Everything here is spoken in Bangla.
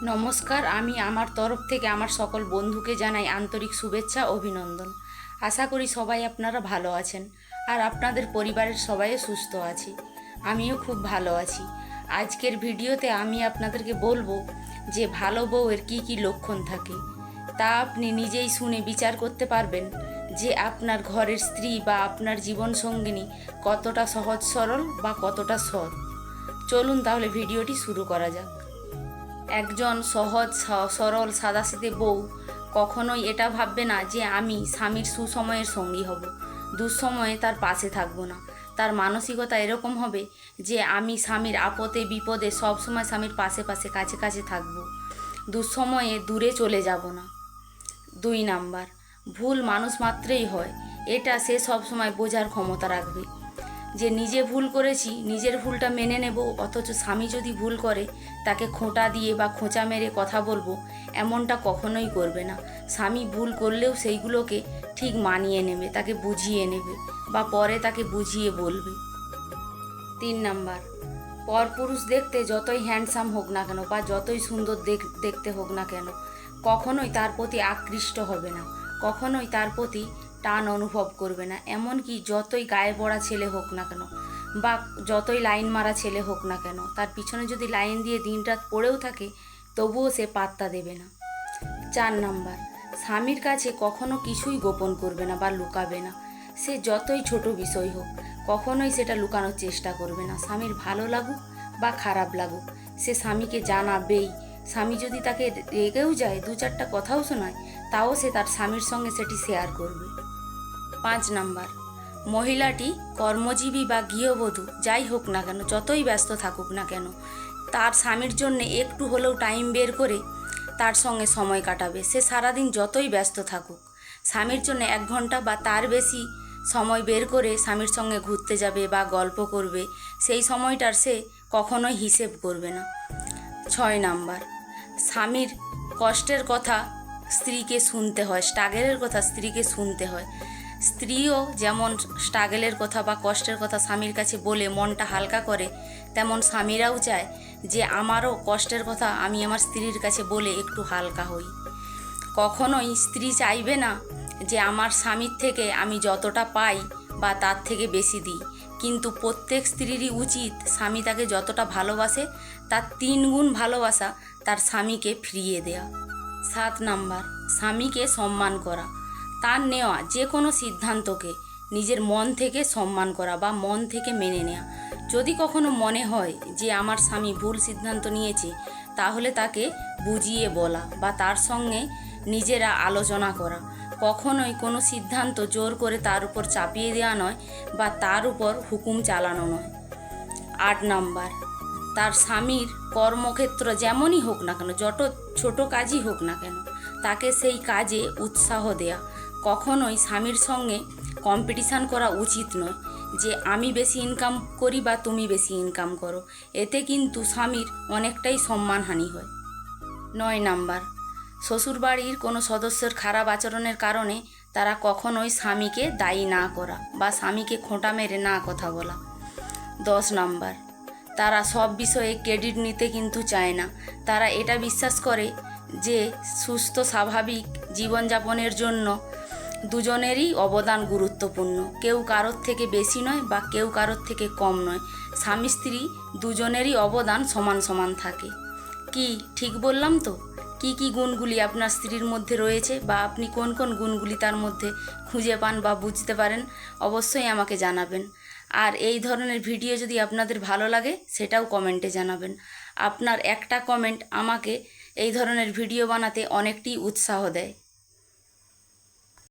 নমস্কার। আমি আমার তরফ থেকে আমার সকল বন্ধুকে জানাই আন্তরিক শুভেচ্ছা অভিনন্দন। আশা করি সবাই আপনারা ভালো আছেন আর আপনাদের পরিবারের সবাই সুস্থ আছে। আমিও খুব ভালো আছি। আজকের ভিডিওতে আমি আপনাদেরকে বলবো যে ভালো বউয়ের কী কী লক্ষণ থাকে, তা আপনি নিজেই শুনে বিচার করতে পারবেন যে আপনার ঘরের স্ত্রী বা আপনার জীবনসঙ্গিনী কতটা সহজ সরল বা কতটা সৎ। চলুন তাহলে ভিডিওটি শুরু করা যাক। একজন সহজ সরল সাদাসিধে বউ কখনোই এটা ভাববে না যে আমি স্বামীর সুসময়ের সঙ্গী হব, দুঃসময়ে তার পাশে থাকবো না। তার মানসিকতা এরকম হবে যে আমি স্বামীর আপদে বিপদে সবসময় স্বামীর পাশে পাশে কাছে কাছে থাকবো, দুঃসময়ে দূরে চলে যাব না। 2 নাম্বার, ভুল মানুষ মাত্রেই হয়, এটা সে সবসময় বোঝার ক্ষমতা রাখবে যে নিজে ভুল করেছি, নিজের ভুলটা মেনে নেব। অথচ স্বামী যদি ভুল করে তাকে খোঁটা দিয়ে বা খোঁচা মেরে কথা বলবো, এমনটা কখনোই করবে না। স্বামী ভুল করলেও সেইগুলোকে ঠিক মানিয়ে নেবে, তাকে বুঝিয়ে নেবে বা পরে তাকে বুঝিয়ে বলবে। 3 নাম্বার, পরপুরুষ দেখতে যতই হ্যান্ডসাম হোক না কেন বা যতই সুন্দর দেখতে হোক না কেন, কখনোই তার প্রতি আকৃষ্ট হবে না, কখনোই তার প্রতি টান অনুভব করবে না। এমনকি যতই গায়ে পড়া ছেলে হোক না কেন বা যতই লাইন মারা ছেলে হোক না কেন, তার পিছনে যদি লাইন দিয়ে দিনরাত পড়েও থাকে তবুও সে পাত্তা দেবে না। 4 নাম্বার, স্বামীর কাছে কখনো কিছুই গোপন করবে না বা লুকাবে না। সে যতই ছোট বিষয় হোক কখনোই সেটা লুকানোর চেষ্টা করবে না। স্বামীর ভালো লাগুক বা খারাপ লাগুক সে স্বামীকে জানাবেই। স্বামী যদি তাকে রেগেও যায়, 2-4টা কথাও শোনায়, তাও সে তার স্বামীর সঙ্গে সেটি শেয়ার করবে। 5 নাম্বার, মহিলাটি কর্মজীবী বা গৃহবধূ যাই হোক না কেন, যতই ব্যস্ত থাকুক না কেন, তার স্বামীর জন্য একটু হলেও টাইম বের করে তার সঙ্গে সময় কাটাবে। সে সারাদিন যতই ব্যস্ত থাকুক, স্বামীর জন্য 1 ঘন্টা বা তার বেশি সময় বের করে স্বামীর সঙ্গে ঘুরতে যাবে বা গল্প করবে। সেই সময়টার সে কখনোই হিসেব করবে না। 6 নাম্বার, স্বামীর কষ্টের কথা স্ত্রীকে শুনতে হয়, স্ট্রাগলের কথা স্ত্রীকে শুনতে হয়। স্ত্রীও যেমন স্ট্রাগলের কথা বা কষ্টের কথা স্বামীর কাছে বলে মনটা হালকা করে, তেমন স্বামীরাও চায় যে আমারও কষ্টের কথা আমি আমার স্ত্রীর কাছে বলে একটু হালকা হই। কখনোই স্ত্রী চাইবে না যে আমার স্বামীর থেকে আমি যতটা পাই বা তার থেকে বেশি দিই, কিন্তু প্রত্যেক স্ত্রীরই উচিত স্বামী তাকে যতটা ভালোবাসে তার 3 গুণ ভালোবাসা তার স্বামীকে ফিরিয়ে দেয়া। 7 নাম্বার, স্বামীকে সম্মান করা। তার নেওয়া যে কোনো সিদ্ধান্তকে নিজের মন থেকে সম্মান করা বা মন থেকে মেনে নেওয়া। যদি কখনো মনে হয় যে আমার স্বামী ভুল সিদ্ধান্ত নিয়েছে, তাহলে তাকে বুঝিয়ে বলা বা তার সঙ্গে নিজেরা আলোচনা করা। কখনোই কোনো সিদ্ধান্ত জোর করে তার উপর চাপিয়ে দেওয়া নয় বা তার উপর হুকুম চালানো নয়। 8 নাম্বার, তার স্বামীর কর্মক্ষেত্র যেমনই হোক না কেন, যত ছোট কাজই হোক না কেন, তাকে সেই কাজে উৎসাহ দেয়া। কখনোই স্বামীর সঙ্গে কম্পিটিশান করা উচিত নয় যে আমি বেশি ইনকাম করি বা তুমি বেশি ইনকাম করো। এতে কিন্তু স্বামীর অনেকটাই সম্মানহানি হয়। 9 নাম্বার, শ্বশুরবাড়ির কোনো সদস্যের খারাপ আচরণের কারণে তারা কখনোই স্বামীকে দায়ী না করা বা স্বামীকে খোঁটা মেরে না কথা বলা। 10 নাম্বার, তারা সব বিষয়ে ক্রেডিট নিতে কিন্তু চায় না। তারা এটা বিশ্বাস করে যে সুস্থ স্বাভাবিক জীবনযাপনের জন্য দুজনেরই অবদান গুরুত্বপূর্ণ। কেউ কারোর থেকে বেশি নয় বা কেউ কারোর থেকে কম নয়। স্বামী স্ত্রী দুজনেরই অবদান সমান সমান থাকে। কি ঠিক বললাম তো? কি কি গুণগুলি আপনার স্ত্রীর মধ্যে রয়েছে বা আপনি কোন কোন গুণগুলি তার মধ্যে খুঁজে পান বা বুঝতে পারেন, অবশ্যই আমাকে জানাবেন। আর এই ধরনের ভিডিও যদি আপনাদের ভালো লাগে সেটাও কমেন্টে জানাবেন। আপনার একটা কমেন্ট আমাকে এই ধরনের ভিডিও বানাতে অনেকটাই উৎসাহ দেয়।